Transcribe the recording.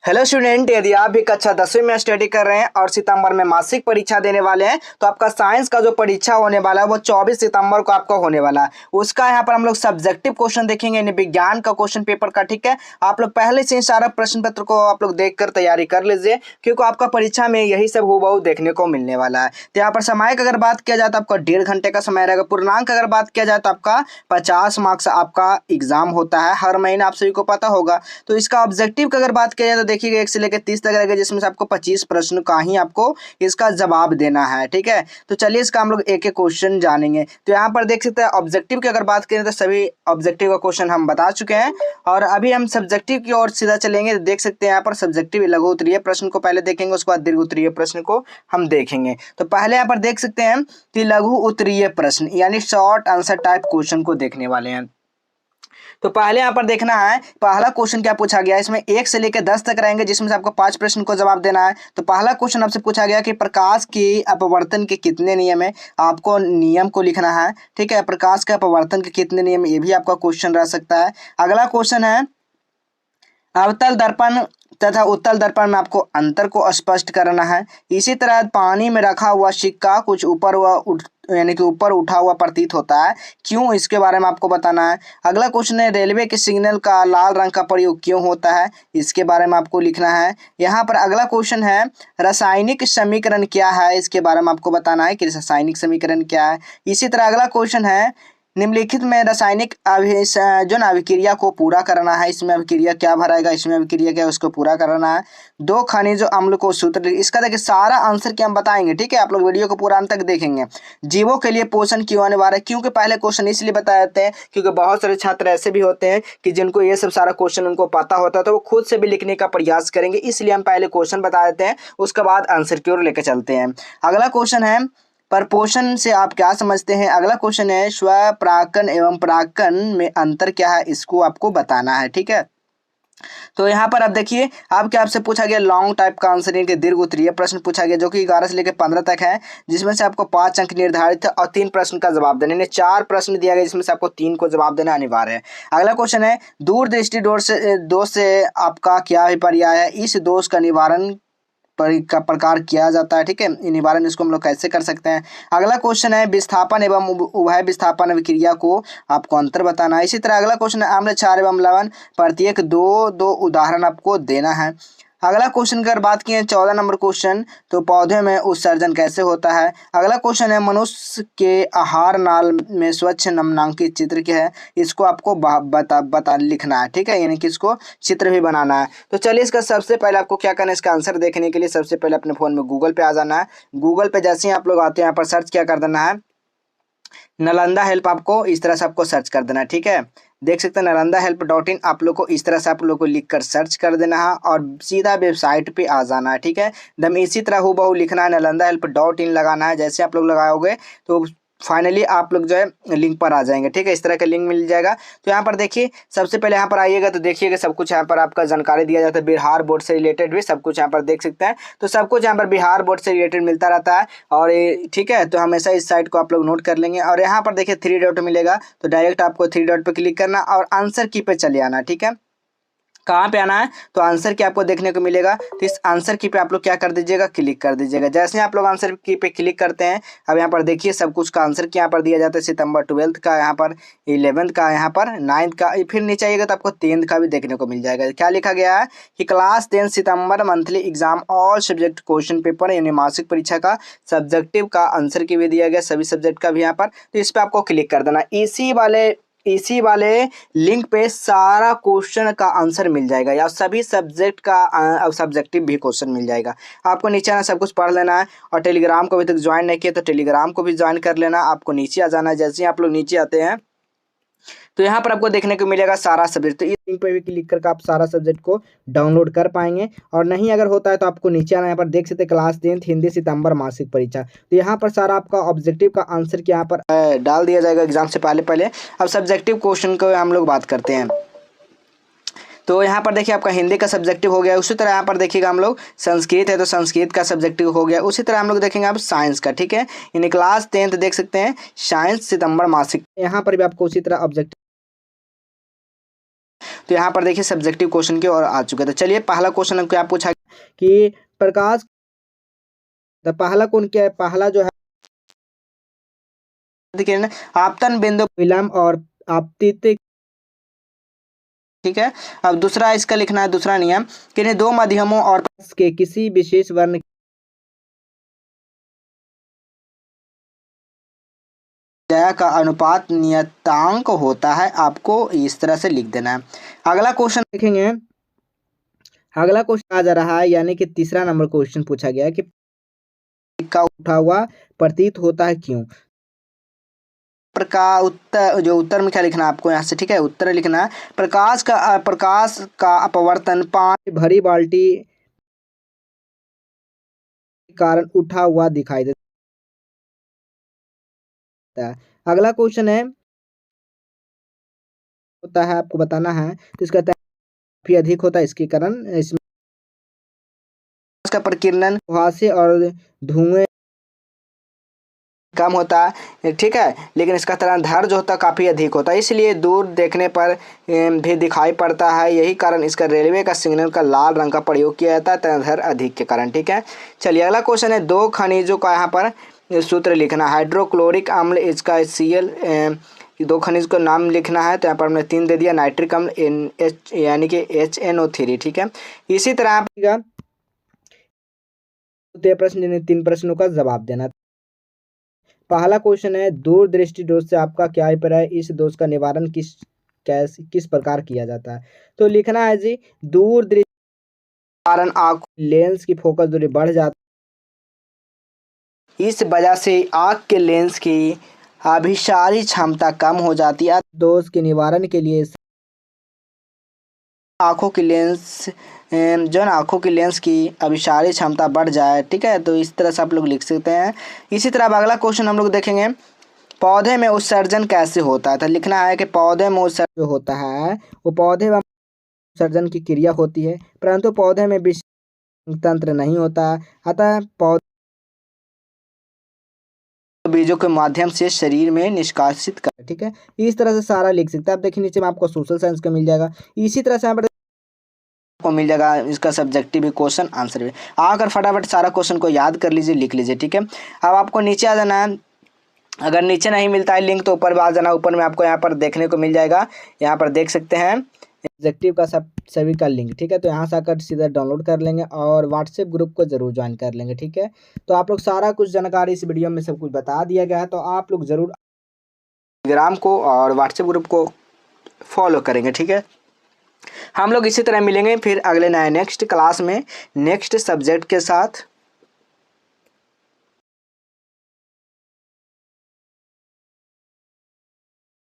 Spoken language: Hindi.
हेलो स्टूडेंट, यदि आप भी कक्षा 10वीं में स्टडी कर रहे हैं और सितंबर में मासिक परीक्षा देने वाले हैं तो आपका साइंस का जो परीक्षा होने वाला है वो 24 सितंबर को आपका होने वाला है। उसका यहाँ पर हम लोग सब्जेक्टिव क्वेश्चन देखेंगे, यानी विज्ञान का क्वेश्चन पेपर का। ठीक है, आप लोग पहले से ही सारा प्रश्न पत्र को आप लोग देखकर तैयारी कर लीजिए, क्योंकि आपका परीक्षा में यही सब हूबहू देखने को मिलने वाला है। तो यहाँ पर समय का अगर बात किया जाए तो आपका 1.5 घंटे का समय रहेगा। पूर्णांक अगर बात किया जाए तो आपका 50 मार्क्स आपका एग्जाम होता है हर महीने, आप सभी को पता होगा। तो इसका ऑब्जेक्टिव की अगर बात किया जाए तो देखिएगा 1 से लेकर 30 तक रहेगा, जिसमें से आपको 25 प्रश्न का ही आपको इसका जवाब देना है। ठीक है, तो चलिए इसका हम लोग एक एक क्वेश्चन जानेंगे। तो यहाँ पर देख सकते हैं ऑब्जेक्टिव की अगर बात करें तो सभी ऑब्जेक्टिव का क्वेश्चन हम बता चुके हैं, और अभी हम सब्जेक्टिव की ओर सीधा चलेंगे। तो देख सकते हैं यहाँ पर सब्जेक्टिव लघु उत्तरीय प्रश्न को पहले देखेंगे, उसके बाद दीर्घ उत्तरीय प्रश्न को हम देखेंगे। तो पहले यहाँ पर देख सकते हैं कि लघु उत्तरीय प्रश्न यानी शॉर्ट आंसर टाइप क्वेश्चन को देखने वाले हैं। तो पहले यहाँ पर देखना है पहला क्वेश्चन क्या पूछा गया है। इसमें 1 से लेकर 10 तक रहेंगे, जिसमें से आपको 5 प्रश्न को जवाब देना है। तो पहला क्वेश्चन आपसे पूछा गया कि प्रकाश की अपवर्तन के कितने नियम है। आपको नियम को लिखना है। ठीक है, प्रकाश के अपवर्तन के कितने नियम, ये भी आपका क्वेश्चन रह सकता है। अगला क्वेश्चन है अवतल दर्पण तथा उत्तल दर्पण में आपको अंतर को स्पष्ट करना है। इसी तरह पानी में रखा हुआ सिक्का कुछ ऊपर यानी कि ऊपर उठा हुआ प्रतीत होता है, क्यों, इसके बारे में आपको बताना है। अगला क्वेश्चन है रेलवे के सिग्नल का लाल रंग का प्रयोग क्यों होता है, इसके बारे में आपको लिखना है। यहाँ पर अगला क्वेश्चन है रासायनिक समीकरण क्या है, इसके बारे में आपको बताना है कि रासायनिक समीकरण क्या है। इसी तरह अगला क्वेश्चन है निम्नलिखित में रासायनिक जो अभिक्रिया को पूरा करना है, इसमें अभिक्रिया क्या भराएगा, इसमें अभिक्रिया क्या है, उसको पूरा करना है। 2 खनिज अम्ल को सूत्र, इसका देखिए सारा आंसर क्या हम बताएंगे। ठीक है, आप लोग वीडियो को पूरा अंत तक देखेंगे। जीवों के लिए पोषण क्यों अनिवार्य है, क्योंकि पहले क्वेश्चन इसलिए बताए जाते हैं क्योंकि बहुत सारे छात्र ऐसे भी होते हैं कि जिनको ये सब सारा क्वेश्चन उनको पता होता है, तो वो खुद से भी लिखने का प्रयास करेंगे, इसलिए हम पहले क्वेश्चन बता देते हैं, उसके बाद आंसर की ओर लेकर चलते हैं। अगला क्वेश्चन है परपोषण से आप क्या समझते हैं। अगला क्वेश्चन है स्वपरागण एवं परागण में अंतर क्या है, इसको आपको बताना है। ठीक है, तो यहाँ पर आप देखिए आपसे पूछा गया लॉन्ग टाइप का आंसर, यानी कि दीर्घ उत्तरीय प्रश्न पूछा गया, जो कि 11 से लेकर 15 तक है, जिसमें से आपको 5 अंक निर्धारित है और 3 प्रश्न का जवाब देना, यानी 4 प्रश्न दिया गया, जिसमें से आपको 3 को जवाब देना अनिवार्य है। अगला क्वेश्चन है दूरदृष्टि दोष से आपका क्या अभिप्राय है, इस दोष का निवारण का प्रकार किया जाता है। ठीक है, निवारण इसको हम लोग कैसे कर सकते हैं। अगला क्वेश्चन है विस्थापन एवं उभय विस्थापन अभिक्रिया को आपको अंतर बताना है। इसी तरह अगला क्वेश्चन है आम्ल क्षार एवं लवण, प्रत्येक दो उदाहरण आपको देना है। अगला क्वेश्चन की अगर बात की 14 नंबर क्वेश्चन, तो पौधे में उत्सर्जन कैसे होता है। अगला क्वेश्चन है मनुष्य के आहार नाल में स्वच्छ नमनांकित चित्र क्या है, इसको आपको बता लिखना है। ठीक है, यानी कि इसको चित्र भी बनाना है। तो चलिए इसका सबसे पहले आपको क्या करना है, इसका आंसर देखने के लिए सबसे पहले अपने फोन में गूगल पे आ जाना है। गूगल पे जैसे ही आप लोग आते हैं, यहाँ पर सर्च क्या कर देना है, नालंदा हेल्प, आपको इस तरह से आपको सर्च कर देना है। ठीक है, देख सकते हैं nalandahelp.in, आप लोग को इस तरह से आप लोग को लिख कर सर्च कर देना है और सीधा वेबसाइट पे आ जाना है। ठीक है, एकदम इसी तरह हूबहू लिखना है, nalandahelp.in लगाना है। जैसे आप लोग लगाओगे तो फाइनली आप लोग जो है लिंक पर आ जाएंगे। ठीक है, इस तरह का लिंक मिल जाएगा। तो यहाँ पर देखिए सबसे पहले यहाँ पर आइएगा तो देखिएगा सब कुछ यहाँ पर आपका जानकारी दिया जाता है, बिहार बोर्ड से रिलेटेड भी सब कुछ यहाँ पर देख सकते हैं। तो सब कुछ यहाँ पर बिहार बोर्ड से रिलेटेड मिलता रहता है, और ठीक है, तो हमेशा इस साइट को आप लोग नोट कर लेंगे। और यहाँ पर देखिए 3 डॉट मिलेगा, तो डायरेक्ट आपको 3 डॉट पर क्लिक करना और आंसर की पे चले आना। ठीक है, कहाँ पे आना है, तो आंसर की आपको देखने को मिलेगा। तो इस आंसर की पे आप लोग क्या कर दीजिएगा, क्लिक कर दीजिएगा। जैसे आप लोग आंसर की पे क्लिक करते हैं, अब यहाँ पर देखिए सब कुछ का आंसर की यहाँ पर दिया जाता है, सितंबर 12th का, यहाँ पर 11th का, यहाँ पर 9th का, फिर नीचे आइएगा तो आपको 10th का भी देखने को मिल जाएगा। क्या लिखा गया है कि क्लास 10 सितंबर monthly exam all subject question paper, यानी मासिक परीक्षा का सब्जेक्टिव का आंसर की भी दिया गया, सभी सब्जेक्ट का भी यहाँ पर। तो इस पर आपको क्लिक कर देना। इसी वाले लिंक पे सारा क्वेश्चन का आंसर मिल जाएगा, या सभी सब्जेक्ट का सब्जेक्टिव भी क्वेश्चन मिल जाएगा। आपको नीचे आना, सब कुछ पढ़ लेना है, और टेलीग्राम को अभी तक ज्वाइन नहीं किया तो टेलीग्राम को भी ज्वाइन कर लेना। आपको नीचे आ जाना है, जैसे ही आप लोग नीचे आते हैं तो यहाँ पर आपको देखने को मिलेगा सारा सब्जेक्ट। तो इस लिंक पर भी क्लिक करके आप सारा सब्जेक्ट को डाउनलोड कर पाएंगे। और नहीं अगर होता है तो आपको नीचे आना, यहाँ पर देख सकते हैं क्लास 10 हिंदी सितंबर मासिक परीक्षा। तो यहाँ पर सारा आपका ऑब्जेक्टिव का आंसर की यहाँ पर डाल दिया जाएगा एग्जाम से पहले। अब सब्जेक्टिव क्वेश्चन को हम लोग बात करते हैं। तो यहाँ पर देखिए आपका हिंदी का सब्जेक्टिव हो गया। उसी तरह यहाँ पर देखिएगा हम लोग संस्कृत है तो संस्कृत का सब्जेक्टिव हो गया। उसी तरह हम लोग देखेंगे आप साइंस का। ठीक है, यानी क्लास 10th देख सकते हैं साइंस सितंबर मासिक, यहाँ पर भी आपको उसी तरह ऑब्जेक्टिव। तो यहाँ पर देखिए सब्जेक्टिव क्वेश्चन की ओर आ चुके। तो चलिए पहला क्वेश्चन क्या पूछा कि प्रकाश, तो पहला कौन क्या है, पहला जो है देखिए ना, आपतन बिंदु विलंब और आपतित, ठीक है। अब दूसरा इसका लिखना है, दूसरा नियम कि इन्हें दो माध्यमों और के किसी विशेष वर्ण जया का अनुपात नियतांक होता है, आपको इस तरह से लिख देना है। अगला क्वेश्चन देखेंगे, अगला क्वेश्चन आ जा रहा है, यानी कि तीसरा नंबर क्वेश्चन पूछा गया है कि का उठा हुआ प्रतीत होता है क्यों। प्रकाश उत्तर, जो उत्तर में क्या लिखना है आपको यहाँ से, ठीक है, उत्तर लिखना है प्रकाश का अपवर्तन पानी भरी बाल्टी के कारण उठा हुआ दिखाई देता है। अगला क्वेश्चन है, होता है आपको बताना है, तो इसका काफी अधिक होता है, इसके कारण इसमें का प्रकीर्णन कुहासे और धुएं कम होता है, ठीक है, लेकिन इसका तरंगदैर्घ्य जो होता है काफ़ी अधिक होता है, इसलिए दूर देखने पर भी दिखाई पड़ता है। यही कारण इसका रेलवे का सिग्नल का लाल रंग का प्रयोग किया जाता है तरंगदैर्घ्य अधिक के कारण, ठीक है। चलिए अगला क्वेश्चन है, दो खनिजों का यहाँ पर सूत्र लिखना, हाइड्रोक्लोरिक अम्ल इसका Cl, दो खनिज का नाम लिखना है, तो यहाँ पर हमने 3 दे दिया, नाइट्रिक अम्ल यानी कि HNO3, ठीक है। इसी तरह आप प्रश्न 3 प्रश्नों का जवाब देना। पहला क्वेश्चन है, दूरदृष्टि दोष से आपका क्या अभिप्राय है, इस दोष का निवारण किस प्रकार किया जाता है। तो लिखना है जी, दूरदृष्टि कारण आंख लेंस की फोकस दूरी बढ़ जाती है, इस वजह से आंख के लेंस की अभिसारी क्षमता कम हो जाती है। दोष के निवारण के लिए आंखों की लेंस, जो है ना, आंखों की लेंस की अभिसारी क्षमता बढ़ जाए, ठीक है, तो इस तरह से आप लोग लिख सकते हैं। इसी तरह अब अगला क्वेश्चन हम लोग देखेंगे, पौधे में उत्सर्जन कैसे होता है। तो लिखना है कि पौधे में उत्सर्जन जो होता है वो पौधे में उत्सर्जन की क्रिया होती है, परंतु पौधे में विषय तंत्र नहीं होता, अतः पौधे बीजों के माध्यम से शरीर में निष्कासित कर, ठीक है, इस तरह से सारा लिख सकते हैं। आप देखिए नीचे में आपको सोशल साइंस का मिल जाएगा, इसी तरह से यहाँ पर को मिल जाएगा इसका सब्जेक्टिव भी क्वेश्चन आंसर भी। आकर फटाफट सारा क्वेश्चन को याद कर लीजिए, लिख लीजिए, ठीक है। अब आपको नीचे आ जाना है, अगर नीचे नहीं मिलता है लिंक तो ऊपर आ जाना, ऊपर में आपको यहाँ पर देखने को मिल जाएगा, यहाँ पर देख सकते हैं सब्जेक्टिव का सभी का लिंक, ठीक है। तो यहाँ से आकर सीधा डाउनलोड कर लेंगे और व्हाट्सएप ग्रुप को जरूर ज्वाइन कर लेंगे, ठीक है। तो आप लोग सारा कुछ जानकारी इस वीडियो में सब कुछ बता दिया गया है, तो आप लोग जरूर टेलीग्राम को और व्हाट्सएप ग्रुप को फॉलो करेंगे, ठीक है। हम लोग इसी तरह मिलेंगे फिर अगले नए नेक्स्ट क्लास में नेक्स्ट सब्जेक्ट के साथ।